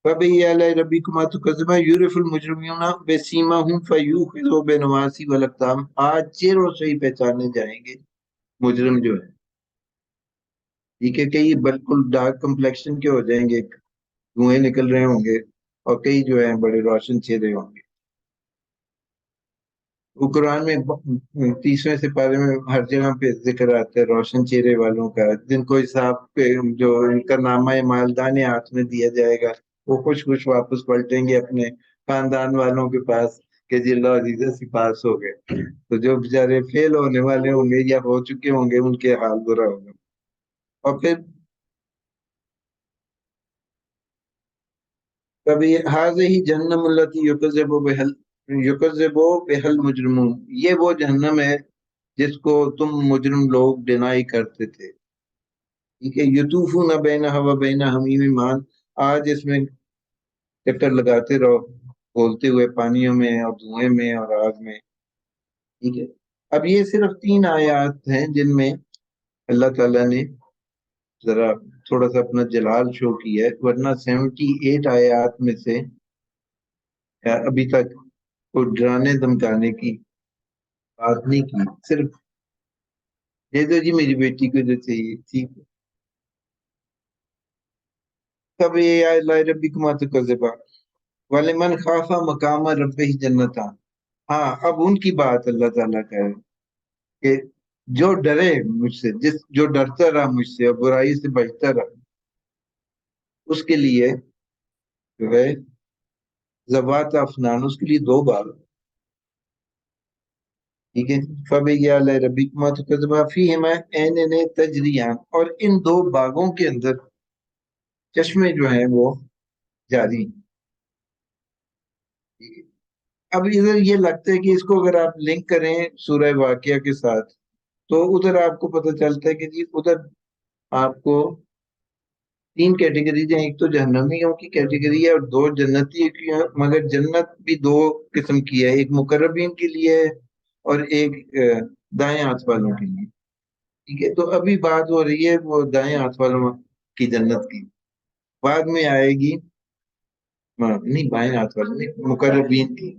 فَبِأَيِّ رَبِّكُمَا تُكَذِّبَانِ يُعْرَفُ الْمُجْرِمُونَ بِسِيمَاهُمْ فَيُؤْخَذُ بِالنَّوَاصِي وَالْأَقْدَامِ، آج چہروں سے ہی پہچانے جائیں گے مجرم جو ہے، ٹھیک ہے، کئی بالکل ڈارک کمپلیکشن کے ہو جائیں گے، دھوئیں نکل رہے ہوں گے، اور کئی جو ہیں بڑے روشن چہرے ہوں گے۔ وہ قرآن میں 30ویں سپارے میں ہر جگہ پہ ذکر آتا ہے روشن چہرے والوں کا، جن کو حساب پہ جو ان کا نامہ مالدان ہاتھ میں دیا جائے گا، وہ خوش خوش واپس پلٹیں گے اپنے خاندان والوں کے پاس کہ جی اللہ عزیز سے پاس ہو گئے۔ تو جو بیچارے فیل ہونے والے ہوں گے یا ہو چکے ہوں گے، ان کے حال برا ہوگا۔ اور پھر کبھی حاضہ جہنم التی یکذب بہل مجرمون، یہ وہ جہنم ہے جس کو تم مجرم لوگ ڈینائی کرتے تھے، ٹھیک ہے۔ یطوفون بینہا و بین حمیم مان، آج اس میں چکر لگاتے رہو بولتے ہوئے پانیوں میں اور دھوئیں میں اور آگ میں، ٹھیک ہے۔ اب یہ صرف 3 آیات ہیں جن میں اللہ تعالیٰ نے ذرا تھوڑا سا اپنا جلال شو کیا ہے، ورنہ 78 آیات میں سے ابھی تک کوئی ڈرانے دھمکانے کی بات نہیں کی، صرف دے دو جی میری بیٹی کو جو چاہیے، ٹھیک ہے۔ تب یہ اللہ ربکما تکذبان وَلِمَنْ خَافَ مَقَامَ رَبِّهِ جَنَّتَانِ، ہاں اب ان کی بات اللہ تعالیٰ کا ہے کہ جو ڈرے مجھ سے، جو ڈرتا رہا مجھ سے اور برائی سے بچتا رہا، اس کے لیے جو ہے ذوات افنان، اس کے لیے 2 باغ، ٹھیک ہے۔ فَبِأَيِّ آلَاءِ رَبِّكُمَا تُكَذِّبَانِ فِيهِمَا عَيْنَانِ تَجْرِيَانِ، اور ان 2 باغوں کے اندر چشمے جو ہیں وہ جاری ہیں، ٹھیک ہے۔ اب ادھر یہ لگتا ہے کہ اس کو اگر آپ لنک کریں سورہ واقعہ کے ساتھ تو ادھر آپ کو پتہ چلتا ہے کہ جی ادھر آپ کو 3 کیٹیگریز ہیں، ایک تو جہنمیوں کی کیٹیگری ہے اور 2 جنتی کی ہیں، مگر جنت بھی 2 قسم کی ہے، ایک مقربین کے لیے ہے اور ایک دائیں ہاتھ والوں کے لیے، ٹھیک ہے۔ تو ابھی بات ہو رہی ہے وہ دائیں ہاتھ والوں کی جنت کی، بعد میں آئے گی نہیں بائیں ہاتھ والوں نہیں، مقربین کی۔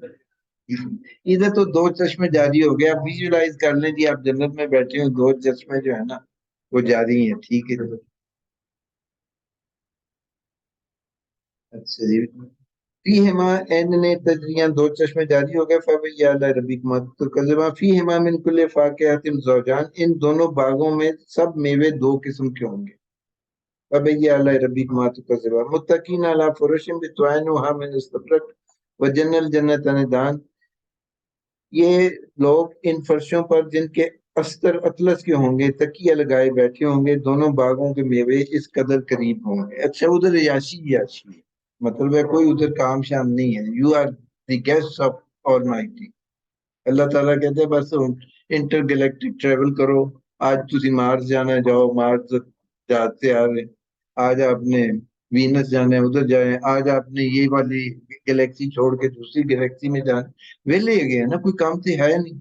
ادھر تو 2 چشمے جاری ہو گئے، آپ ویژولائز کر لیں جی آپ جنت میں بیٹھے ہیں، 2 چشمے جو ہے نا وہ جاری ہیں، ٹھیک ہے۔ اچھا جی، فیہما عینان تجریان، 2 چشمے جاری ہو گئے، فَبِأَيِّ آلَاءِ رَبِّكُمَا تُكَذِّبَانِ فیہما مِن کُلِّ فَاکِہَۃٍ زَوْجَانِ، ان دونوں باغوں میں سب میوے 2 قسم کے ہوں گے۔ فَبِأَيِّ آلَاءِ رَبِّكُمَا تُكَذِّبَانِ مُتَّكِئِینَ عَلَىٰ فُرُشٍ بَطَائِنُهَا مِنْ اسْتَبْرَقٍ وَجَنَّ الْجَنَّتَانِ دَانٍ، یہ لوگ ان فرشوں پر جن کے استر اطلس کے ہوں گے تکیہ لگائے بیٹھے ہوں گے، دونوں باغوں کے میوے اس قدر قریب ہوں گے۔ اچھا ادھر عیاشی ہے، مطلب ہے کوئی ادھر کام شام نہیں ہے، you are the guest of almighty. اللہ تعالیٰ کہتے ہیں بس انٹر گلیکٹک ٹریول کرو، آج تسی مارس جانا ہے جاؤ، مارس جاتے آ رہے، آج آپ نے وینس جانا ہے ادھر جائیں، آج آپ نے یہ والی گلیکسی چھوڑ کے دوسری گلیکسی میں جانا، ویلے گئے نا، کوئی کام تو ہے نہیں،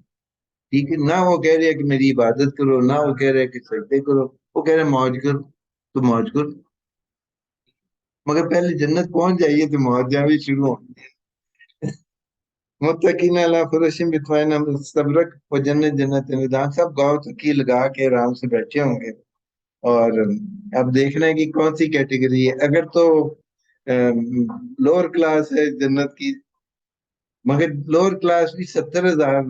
ٹھیک ہے۔ نہ وہ کہہ رہے ہیں کہ میری عبادت کرو، نہ وہ کہہ رہے ہیں کہ سجدے کرو، وہ کہہ رہے ہیں موج کرو، تو موج کرو، مگر پہلے جنت پہنچ جائیے تو موجیں بھی شروع ہوں۔ متقین علی فرش بطوائن مستبرق وجنت جنت ندان، سب گاؤں تکی لگا کے آرام سے بیٹھے ہوں گے، اور اب دیکھنا ہے کہ کون سی کیٹیگری ہے۔ اگر تو لوور کلاس ہے جنت کی، مگر لوور کلاس بھی 70,000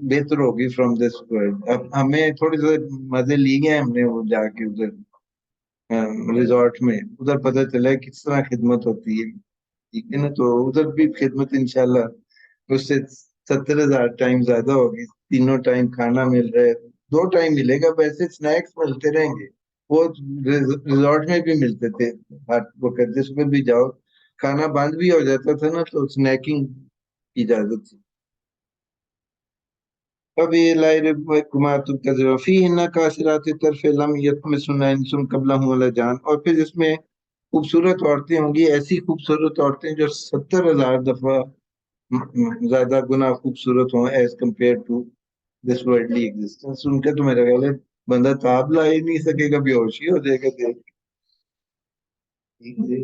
بہتر ہوگی فرام دس ورلڈ۔ اب ہمیں تھوڑے سے مزے لی گئے ہم نے وہ جا کے ادھر ریزورٹ میں، ادھر پتہ چلا ہے کس طرح خدمت ہوتی ہے، ٹھیک ہے نا۔ تو ادھر بھی خدمت انشاءاللہ اس سے 70,000 ٹائم زیادہ ہوگی، تینوں ٹائم کھانا مل رہا ہے، 2 ٹائم ملے گا، ویسے سنیکس ملتے رہیں گے، وہ ریزورٹ میں بھی ملتے تھے ہر وقت، جس میں بھی جاؤ کھانا بند بھی ہو جاتا تھا نا تو سنیکنگ کی اجازت تھی۔ ابھی لائرکما تکذب فیہن قاصرات الطرف لم یطمثن انس قبلہم ولا جان، اور پھر اس میں خوبصورت عورتیں ہوں گی، ایسی خوبصورت عورتیں جو 70,000 دفعہ زیادہ گنا خوبصورت ہوں as compare to this worldly existence. ان کا تو میرا خیال ہے بندہ تاب لا ہی نہیں سکے گا، بے ہوشی ہو جائے گا دیکھ کے، ٹھیک ہے۔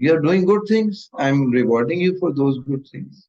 You are doing good things, I am rewarding you for those good things.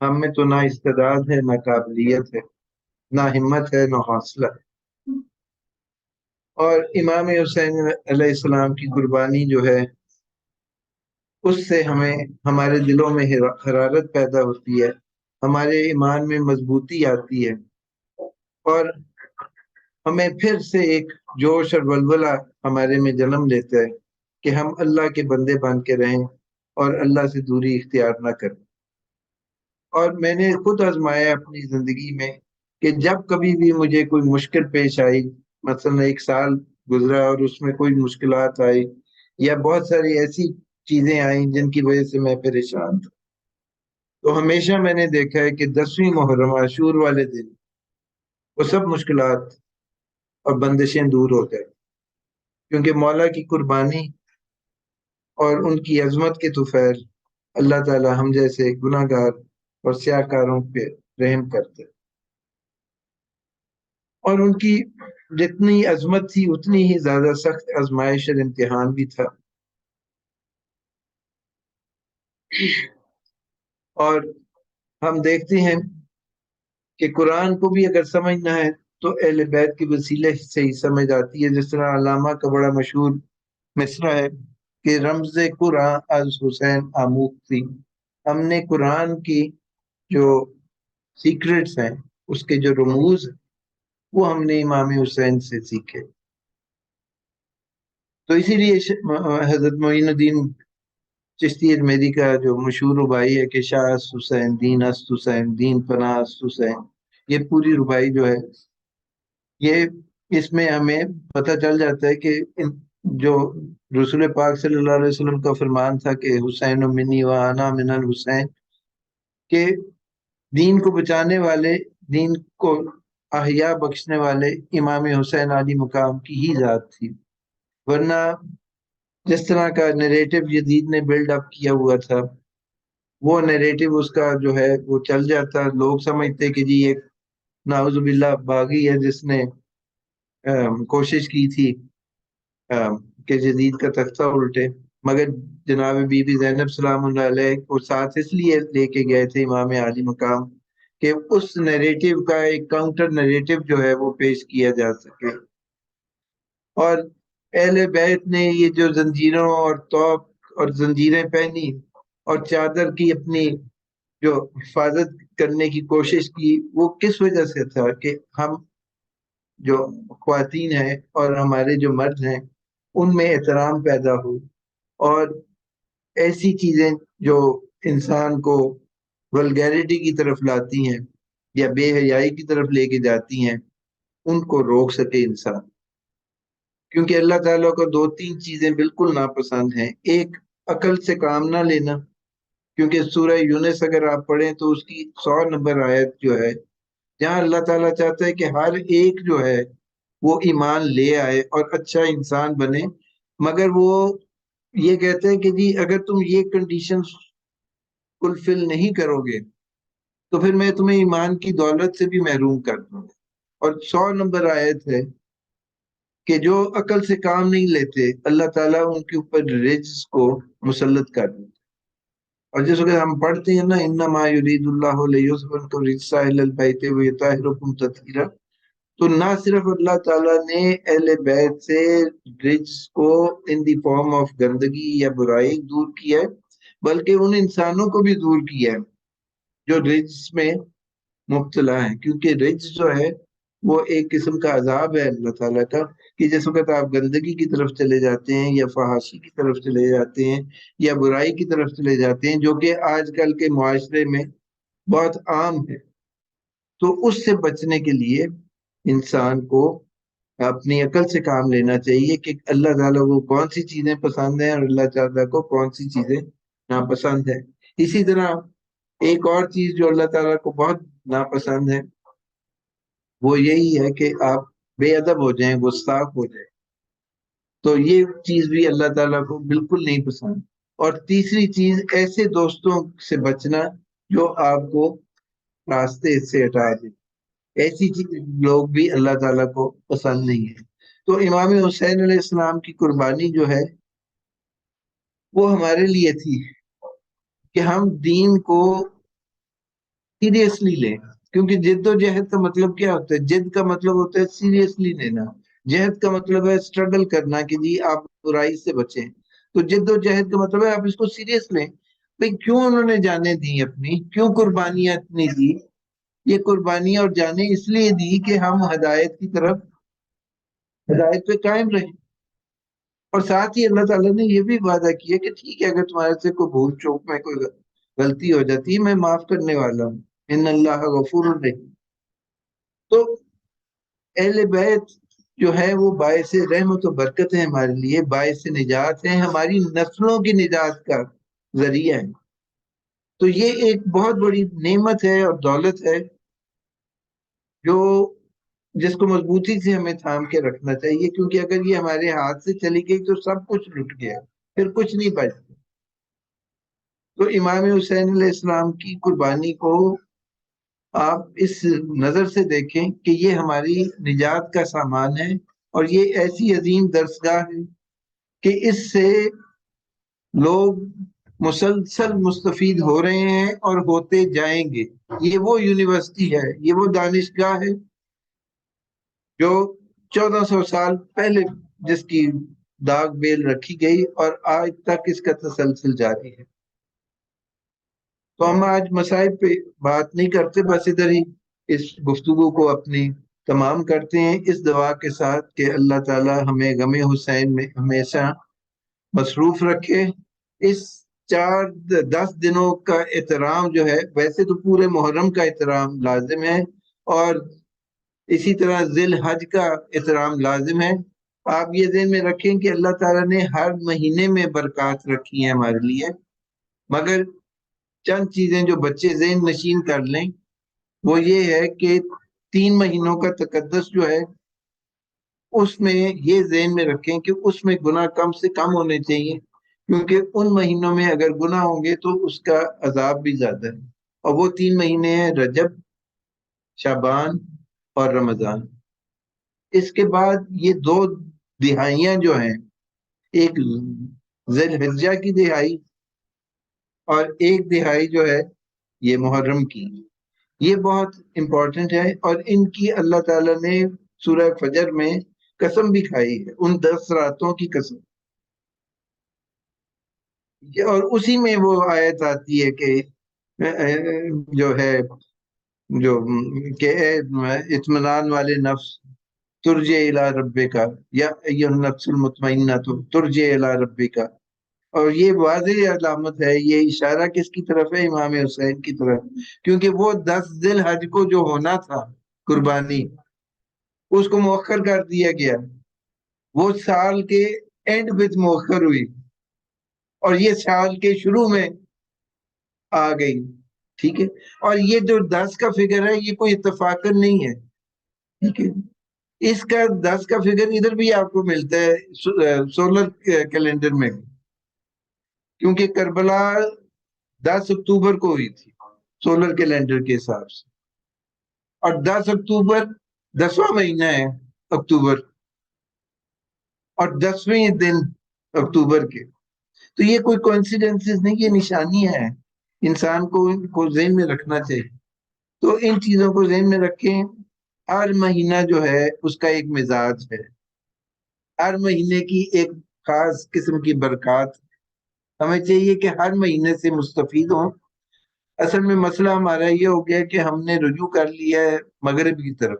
ہم میں تو نہ استعداد ہے، نہ قابلیت ہے، نہ ہمت ہے، نہ حوصلہ ہے۔ اور امام حسین علیہ السلام کی قربانی جو ہے، اس سے ہمیں ہمارے دلوں میں حرارت پیدا ہوتی ہے، ہمارے ایمان میں مضبوطی آتی ہے، اور ہمیں پھر سے ایک جوش اور ولولہ ہمارے میں جنم لیتا ہے کہ ہم اللہ کے بندے بن کے رہیں اور اللہ سے دوری اختیار نہ کریں۔ اور میں نے خود آزمایا اپنی زندگی میں کہ جب کبھی بھی مجھے کوئی مشکل پیش آئی، مثلا ایک سال گزرا اور اس میں کوئی مشکلات آئی یا بہت ساری ایسی چیزیں آئیں جن کی وجہ سے میں پریشان تھا، تو ہمیشہ میں نے دیکھا ہے کہ 10ویں محرم عاشور والے دن وہ سب مشکلات اور بندشیں دور ہو گئے، کیونکہ مولا کی قربانی اور ان کی عظمت کے طفیل اللہ تعالی ہم جیسے گناہ گار اور سیاہ کاروں پہ رحم کرتے، اور ان کی جتنی عظمت تھی اتنی ہی زیادہ سخت آزمائش اور امتحان بھی تھا۔ اور ہم دیکھتے ہیں کہ قرآن کو بھی اگر سمجھنا ہے تو اہل بیت کے وسیلے سے ہی سمجھ آتی ہے، جس طرح علامہ کا بڑا مشہور مصرع ہے کہ رمز قرآن از حسین آموختی، ہم نے قرآن کی جو سیکرٹس ہیں، اس کے جو رموز ہیں، وہ ہم نے امام حسین سے سیکھے۔ تو اسی لیے حضرت معین الدین چشتی اجمیری کا جو مشہور ربائی ہے کہ شاہ است حسین دین است حسین دین پناہ است حسین، یہ پوری ربائی جو ہے، یہ اس میں ہمیں پتہ چل جاتا ہے کہ جو رسول پاک صلی اللہ علیہ وسلم کا فرمان تھا کہ حسین منی و انا من الحسین، کہ دین کو بچانے والے، دین کو احیاء بخشنے والے امام حسین علی مقام کی ہی ذات تھی، ورنہ جس طرح کا نیریٹو یزید نے بلڈ اپ کیا ہوا تھا، وہ نیریٹو اس کا جو ہے وہ چل جاتا، لوگ سمجھتے کہ جی ایک نعوذ باللہ باغی ہے جس نے کوشش کی تھی کہ یزید کا تختہ الٹے، مگر جناب بی بی زینب سلام اللہ علیہ کو ساتھ اس لیے لے کے گئے تھے امام عالی مقام کہ اس نیریٹو کا ایک کاؤنٹر نیریٹو جو ہے وہ پیش کیا جا سکے۔ اور اہل بیت نے یہ جو زنجیروں اور توپ اور زنجیریں پہنی اور چادر کی اپنی جو حفاظت کرنے کی کوشش کی، وہ کس وجہ سے تھا کہ ہم جو خواتین ہیں اور ہمارے جو مرد ہیں ان میں احترام پیدا ہو، اور ایسی چیزیں جو انسان کو ولگیرٹی کی طرف لاتی ہیں یا بے حیائی کی طرف لے کے جاتی ہیں، ان کو روک سکے انسان۔ کیونکہ اللہ تعالیٰ کو 2-3 چیزیں بالکل ناپسند ہیں۔ ایک، عقل سے کام نہ لینا، کیونکہ سورہ یونس اگر آپ پڑھیں تو اس کی 100 نمبر آیت جو ہے، جہاں اللہ تعالیٰ چاہتا ہے کہ ہر ایک جو ہے وہ ایمان لے آئے اور اچھا انسان بنے، مگر وہ یہ کہتے ہیں کہ جی اگر تم یہ کنڈیشن فلفل نہیں کرو گے تو پھر میں تمہیں ایمان کی دولت سے بھی محروم کر دوں گا۔ اور 100 نمبر آیت ہے کہ جو عقل سے کام نہیں لیتے اللہ تعالیٰ ان کے اوپر رجز کو مسلط کر دیتے، اور جس وقت ہم پڑھتے ہیں نا انما یرید اللہ لیذهبنکم الرجس اہل البیت ویطہرکم تطہیرا، تو نہ صرف اللہ تعالیٰ نے اہل بیت سے رجس کو ان دی فارم آف گندگی یا برائی دور کیا ہے، بلکہ ان انسانوں کو بھی دور کیا ہے جو رجس میں مبتلا ہیں، کیونکہ رجس جو ہے وہ ایک قسم کا عذاب ہے اللہ تعالیٰ کا، کہ جس وقت آپ گندگی کی طرف چلے جاتے ہیں یا فحاشی کی طرف چلے جاتے ہیں یا برائی کی طرف چلے جاتے ہیں، جو کہ آج کل کے معاشرے میں بہت عام ہے، تو اس سے بچنے کے لیے انسان کو اپنی عقل سے کام لینا چاہیے کہ اللہ تعالیٰ کو کون سی چیزیں پسند ہیں اور اللہ تعالیٰ کو کون سی چیزیں ناپسند ہیں۔ اسی طرح ایک اور چیز جو اللہ تعالیٰ کو بہت ناپسند ہے وہ یہی ہے کہ آپ بے ادب ہو جائیں، گستاخ ہو جائیں، تو یہ چیز بھی اللہ تعالیٰ کو بالکل نہیں پسند۔ اور تیسری چیز، ایسے دوستوں سے بچنا جو آپ کو راستے سے ہٹا دیں، ایسی لوگ بھی اللہ تعالیٰ کو پسند نہیں ہے۔ تو امام حسین علیہ السلام کی قربانی جو ہے وہ ہمارے لیے تھی کہ ہم دین کو سیریسلی لیں، کیونکہ جد و جہد کا مطلب کیا ہوتا ہے؟ جد کا مطلب ہوتا ہے سیریسلی لینا، جہد کا مطلب ہے اسٹرگل کرنا کہ جی آپ برائی سے بچیں، تو جد و جہد کا مطلب ہے آپ اس کو سیریس لیں. بھئی کیوں انہوں نے جانیں دی اپنی، کیوں قربانیاں اتنی دی؟ یہ قربانیاں اور جانیں اس لیے دی کہ ہم ہدایت کی طرف، ہدایت پہ قائم رہیں. اور ساتھ ہی اللہ تعالیٰ نے یہ بھی وعدہ کیا کہ ٹھیک ہے اگر تمہارے سے کوئی بھول چوک میں کوئی غلطی ہو جاتی ہے میں معاف کرنے والا ہوں، ان اللہ غفور الرحیم. تو اہل بیت جو ہے وہ باعث رحمت و برکت ہے ہمارے لیے، باعث نجات ہے، ہماری نسلوں کی نجات کا ذریعہ ہے. تو یہ ایک بہت بڑی نعمت ہے اور دولت ہے جو جس کو مضبوطی سے ہمیں تھام کے رکھنا چاہیے، کیونکہ اگر یہ ہمارے ہاتھ سے چلی گئی تو سب کچھ لٹ گیا، پھر کچھ نہیں بچتا. تو امام حسین علیہ السلام کی قربانی کو آپ اس نظر سے دیکھیں کہ یہ ہماری نجات کا سامان ہے، اور یہ ایسی عظیم درسگاہ ہے کہ اس سے لوگ مسلسل مستفید ہو رہے ہیں اور ہوتے جائیں گے. یہ وہ یونیورسٹی ہے، یہ وہ دانشگاہ ہے جو 1400 سال پہلے جس کی داغ بیل رکھی گئی اور آج تک اس کا تسلسل جاری ہے. تو ہم آج مصائب پہ بات نہیں کرتے، بس ادھر ہی اس گفتگو کو اپنی تمام کرتے ہیں اس دعا کے ساتھ کہ اللہ تعالی ہمیں غم حسین میں ہمیشہ مصروف رکھے. اس 4-10 دنوں کا احترام جو ہے، ویسے تو پورے محرم کا احترام لازم ہے اور اسی طرح ذی الحج کا احترام لازم ہے. آپ یہ ذہن میں رکھیں کہ اللہ تعالیٰ نے ہر مہینے میں برکات رکھی ہیں ہمارے لیے، مگر چند چیزیں جو بچے ذہن نشین کر لیں وہ یہ ہے کہ 3 مہینوں کا تقدس جو ہے اس میں یہ ذہن میں رکھیں کہ اس میں گناہ کم سے کم ہونے چاہیے، کیونکہ ان مہینوں میں اگر گناہ ہوں گے تو اس کا عذاب بھی زیادہ ہے. اور وہ 3 مہینے ہیں رجب، شعبان اور رمضان. اس کے بعد یہ 2 دہائیاں جو ہیں، ایک ذی الحجہ کی دہائی اور ایک دہائی جو ہے یہ محرم کی، یہ بہت امپورٹنٹ ہے. اور ان کی اللہ تعالیٰ نے سورہ فجر میں قسم بھی کھائی ہے، ان 10 راتوں کی قسم. اور اسی میں وہ آیت آتی ہے کہ جو ہے جو کہ اے اطمینان والے نفس ترجع الی ربک، یا ایھا النفس المطمئنہ ترجع الی ربک. اور یہ واضح علامت ہے، یہ اشارہ کس کی طرف ہے؟ امام حسین کی طرف، کیونکہ وہ 10 ذی الحج کو جو ہونا تھا قربانی اس کو مؤخر کر دیا گیا، وہ سال کے اینڈ وچ مؤخر ہوئی اور یہ سال کے شروع میں آ گئی. ٹھیک ہے، اور یہ جو 10 کا فگر ہے یہ کوئی اتفاقاً نہیں ہے. ٹھیک ہے، اس کا 10 کا فگر ادھر بھی آپ کو ملتا ہے سولر کیلنڈر میں، کیونکہ کربلا 10 اکتوبر کو ہوئی تھی سولر کیلنڈر کے حساب سے، اور 10 اکتوبر 10واں مہینہ ہے اکتوبر، اور 10ویں دن اکتوبر کے. تو یہ کوئی کوئنسیڈنسز نہیں، یہ نشانیاں ہیں، انسان کو ذہن میں رکھنا چاہیے. تو ان چیزوں کو ذہن میں رکھیں. ہر مہینہ جو ہے اس کا ایک مزاج ہے، ہر مہینے کی ایک خاص قسم کی برکات. ہمیں چاہیے کہ ہر مہینے سے مستفید ہوں. اصل میں مسئلہ ہمارا یہ ہو گیا کہ ہم نے رجوع کر لیا ہے مغرب کی طرف.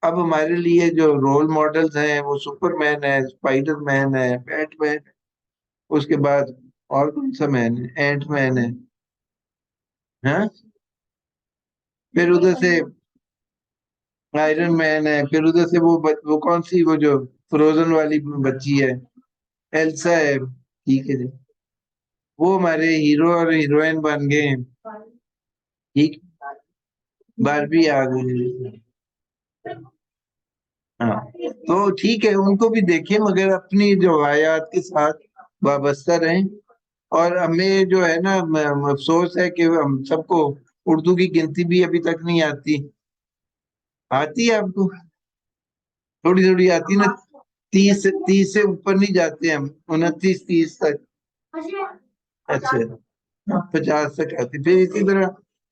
اب ہمارے لیے جو رول ماڈلز ہیں وہ سپر مین ہے، اسپائڈر مین ہے، بیٹ مین ہے، اس کے بعد اور کون سا مین ہے؟ اینٹ مین ہے، ہاں، پھر ادھر سے آئرن مین ہے، پھر ادھر سے وہ کون سی وہ جو فروزن والی بچی ہے ایلسا ہے. ٹھیک ہے جی، وہ ہمارے ہیرو اور ہیروئن بن گئے ہیں. ٹھیک، باربی آ گئی. ہاں، تو ٹھیک ہے ان کو بھی دیکھیں، مگر اپنی جو روایات کے ساتھ وابستہ رہیں. اور ہمیں جو ہے نا افسوس ہے کہ ہم سب کو اردو کی گنتی بھی ابھی تک نہیں آتی. آتی ہے آپ کو؟ تھوڑی تھوڑی آتی نا، 30 سے اوپر نہیں جاتے ہم، 29-30 تک. اچھا، 50 تک آتی. پھر اسی طرح